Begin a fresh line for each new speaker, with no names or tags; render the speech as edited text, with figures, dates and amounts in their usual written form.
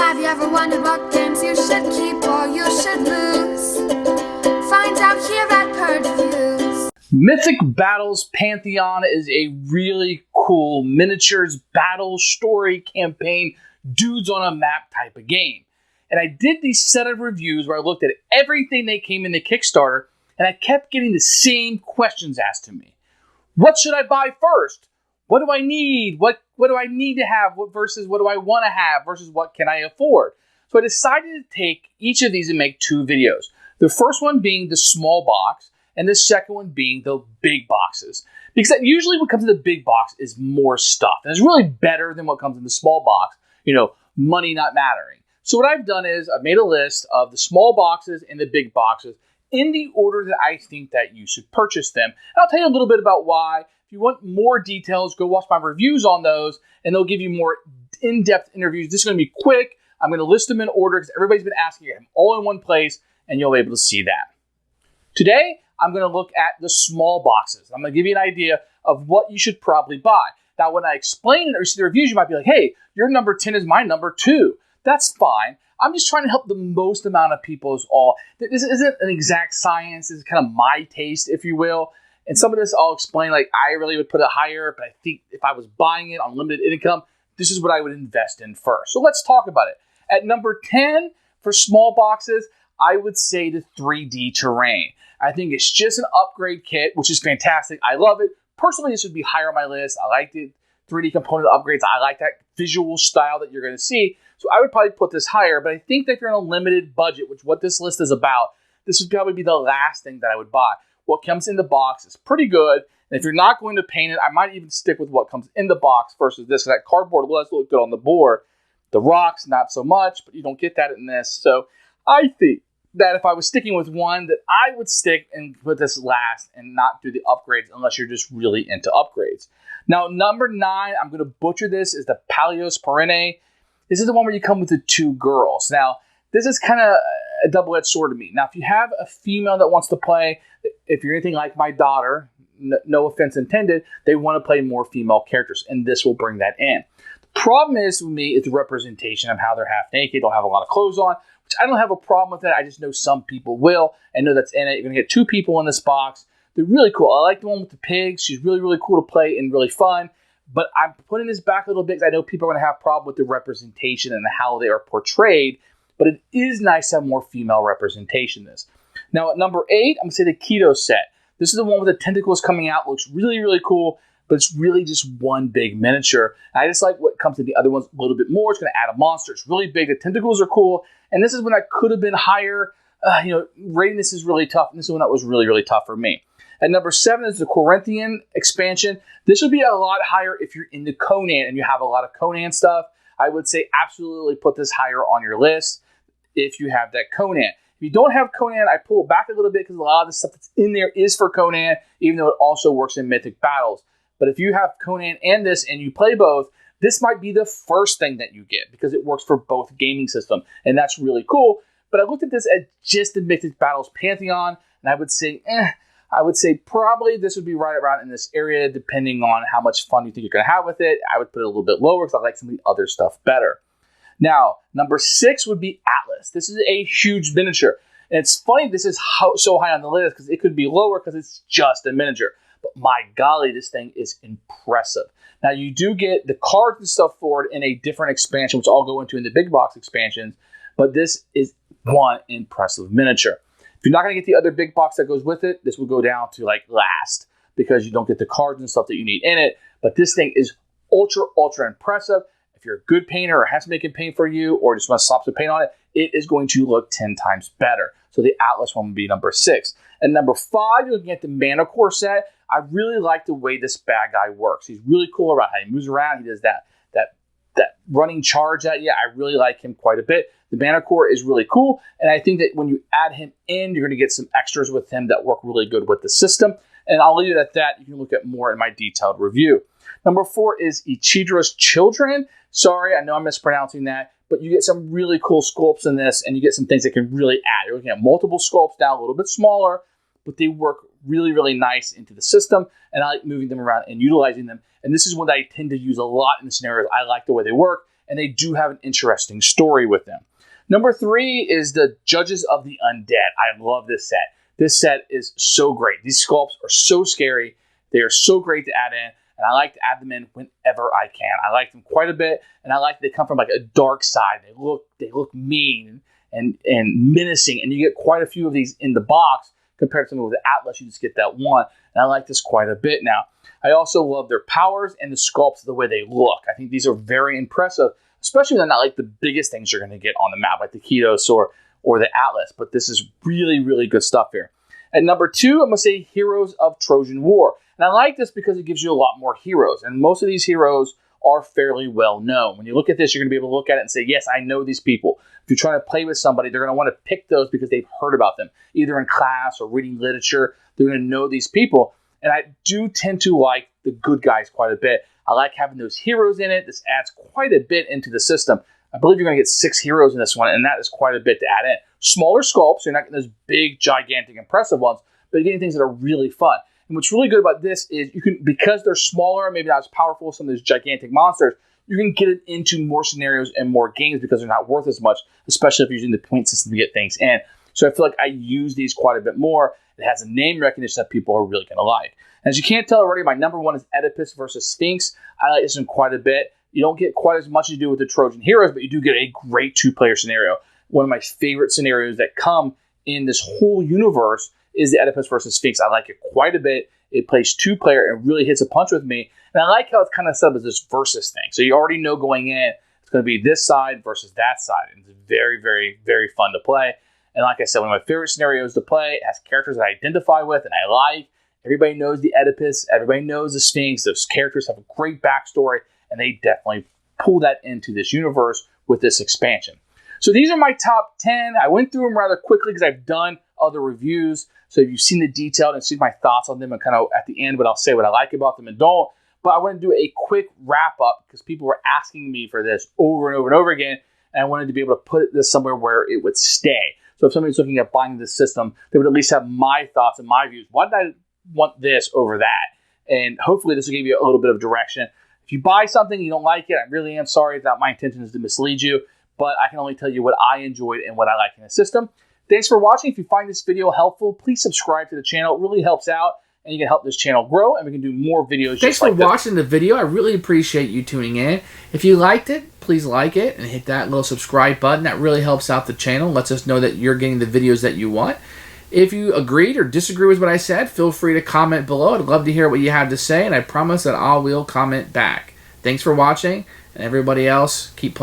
Have you ever wondered what games you should keep or you should lose? Find out here at Purge Reviews.
Mythic Battles Pantheon is a really cool miniatures battle story campaign, dudes on a map type of game. And I did these set of reviews where I looked at everything that came in the Kickstarter, and I kept getting the same questions asked to me. What should I buy first? What do I need? What do I need to have versus what do I want to have versus what can I afford? So I decided to take each of these and make two videos. The first one being the small box, and the second one being the big boxes. Because that usually what comes in the big box is more stuff. And it's really better than what comes in the small box, money not mattering. So what I've done is I've made a list of the small boxes and the big boxes in the order that I think that you should purchase them. And I'll tell you a little bit about why. If you want more details, go watch my reviews on those, and they'll give you more in-depth interviews. This is going to be quick. I'm going to list them in order because everybody's been asking them all in one place, and you'll be able to see that. Today, I'm going to look at the small boxes. I'm going to give you an idea of what you should probably buy. Now, when I explain it or see the reviews, you might be like, hey, your number 10 is my number 2. That's fine. I'm just trying to help the most amount of people as all. This isn't an exact science. This is kind of my taste, if you will. And some of this I'll explain, like I really would put it higher, but I think if I was buying it on limited income, this is what I would invest in first. So let's talk about it. At number 10 for small boxes, I would say the 3D terrain. I think it's just an upgrade kit, which is fantastic. I love it. Personally, this would be higher on my list. I like the 3D component upgrades. I like that visual style that you're going to see. So I would probably put this higher, but I think that if you're on a limited budget, which is what this list is about, this would probably be the last thing that I would buy. What comes in the box is pretty good. And if you're not going to paint it, I might even stick with what comes in the box versus this. That cardboard does look good on the board. The rocks, not so much, but you don't get that in this. So I think that if I was sticking with one, that I would stick and put this last and not do the upgrades unless you're just really into upgrades. Now, number 9, I'm going to butcher this, is the Patheon Perenne. This is the one where you come with the 2 girls. Now, this is kind of a double-edged sword to me. Now, if you have a female that wants to play, if you're anything like my daughter, no offense intended, they want to play more female characters, and this will bring that in. The problem is, with me, is the representation of how they're half naked, don't have a lot of clothes on, which I don't have a problem with that. I just know some people will, and know that's in it. You're going to get 2 people in this box. They're really cool. I like the one with the pigs. She's really, really cool to play and really fun. But I'm putting this back a little bit because I know people are going to have a problem with the representation and how they are portrayed. But it is nice to have more female representation in this. Now, at number 8, I'm going to say the Keto set. This is the one with the tentacles coming out. Looks really, really cool. But it's really just one big miniature. I just like what comes to the other ones a little bit more. It's going to add a monster. It's really big. The tentacles are cool. And this is when I could have been higher. Rating this is really tough. And this is one that was really, really tough for me. At number 7 is the Corinthian expansion. This would be a lot higher if you're into Conan and you have a lot of Conan stuff. I would say absolutely put this higher on your list if you have that Conan. If you don't have Conan, I pull it back a little bit because a lot of the stuff that's in there is for Conan, even though it also works in Mythic Battles. But if you have Conan and this and you play both, this might be the first thing that you get because it works for both gaming systems, and that's really cool. But I looked at this at just the Mythic Battles Pantheon, and I would say, probably this would be right around in this area, depending on how much fun you think you're going to have with it. I would put it a little bit lower because I like some of the other stuff better. Now, number 6 would be Atlas. This is a huge miniature. And it's funny this is so high on the list because it could be lower because it's just a miniature. But my golly, this thing is impressive. Now, you do get the cards and stuff for it in a different expansion, which I'll go into in the big box expansions. But this is one impressive miniature. If you're not going to get the other big box that goes with it, this will go down to like last because you don't get the cards and stuff that you need in it. But this thing is ultra, ultra impressive. If you're a good painter or has somebody can paint for you or just want to slap some paint on it, it is going to look 10 times better. So the Atlas one would be number 6. And number 5, you're looking at the Mana Core set. I really like the way this bad guy works. He's really cool about how he moves around. He does that running charge at you. I really like him quite a bit. The Mana Core is really cool. And I think that when you add him in, you're going to get some extras with him that work really good with the system. And I'll leave it at that. You can look at more in my detailed review. Number 4 is Ichidra's Children. Sorry, I know I'm mispronouncing that. But you get some really cool sculpts in this, and you get some things that can really add. You're looking at multiple sculpts now, a little bit smaller, but they work really, really nice into the system, and I like moving them around and utilizing them. And this is one that I tend to use a lot in the scenarios. I like the way they work, and they do have an interesting story with them. Number 3 is the Judges of the Undead. I love this set. This set is so great. These sculpts are so scary. They are so great to add in, and I like to add them in whenever I can. I like them quite a bit, and I like they come from like a dark side. They look mean and menacing, and you get quite a few of these in the box compared to something with the Atlas. You just get that one, and I like this quite a bit now. I also love their powers and the sculpts, the way they look. I think these are very impressive, especially when they're not like the biggest things you're going to get on the map, like the Ketos or the Atlas. But this is really, really good stuff here. At number 2, I'm going to say Heroes of Trojan War. And I like this because it gives you a lot more heroes. And most of these heroes are fairly well known. When you look at this, you're going to be able to look at it and say, yes, I know these people. If you're trying to play with somebody, they're going to want to pick those because they've heard about them, either in class or reading literature. They're going to know these people. And I do tend to like the good guys quite a bit. I like having those heroes in it. This adds quite a bit into the system. I believe you're going to get 6 heroes in this one, and that is quite a bit to add in. Smaller sculpts, so you're not getting those big, gigantic, impressive ones, but you're getting things that are really fun. And what's really good about this is you can, because they're smaller, maybe not as powerful as some of those gigantic monsters, you can get it into more scenarios and more games because they're not worth as much, especially if you're using the point system to get things in. So I feel like I use these quite a bit more. It has a name recognition that people are really going to like. And as you can't tell already, my number 1 is Oedipus versus Sphinx. I like this one quite a bit. You don't get quite as much as you do with the Trojan Heroes, but you do get a great 2-player scenario. One of my favorite scenarios that come in this whole universe is the Oedipus versus Sphinx. I like it quite a bit. It plays 2-player and really hits a punch with me. And I like how it's kind of set up as this versus thing. So you already know going in, it's going to be this side versus that side. And it's very, very, very fun to play. And like I said, one of my favorite scenarios to play. It has characters that I identify with and I like. Everybody knows the Oedipus. Everybody knows the Sphinx. Those characters have a great backstory, and they definitely pull that into this universe with this expansion. So these are my top 10. I went through them rather quickly because I've done other reviews. So if you've seen the detailed and seen my thoughts on them, and kind of at the end, but I'll say what I like about them and don't. But I want to do a quick wrap up because people were asking me for this over and over and over again, and I wanted to be able to put this somewhere where it would stay. So if somebody's looking at buying this system, they would at least have my thoughts and my views. Why did I want this over that? And hopefully this will give you a little bit of direction. If you buy something and you don't like it, I really am sorry. That my intention is to mislead you, but I can only tell you what I enjoyed and what I like in the system. Thanks for watching. If you find this video helpful, please subscribe to the channel. It really helps out, and you can help this channel grow, and we can do more videos.
Thanks for watching the video. I really appreciate you tuning in. If you liked it, please like it and hit that little subscribe button. That really helps out the channel, lets us know that you're getting the videos that you want. If you agreed or disagree with what I said, feel free to comment below. I'd love to hear what you have to say, and I promise that I will comment back. Thanks for watching, and everybody else, keep playing.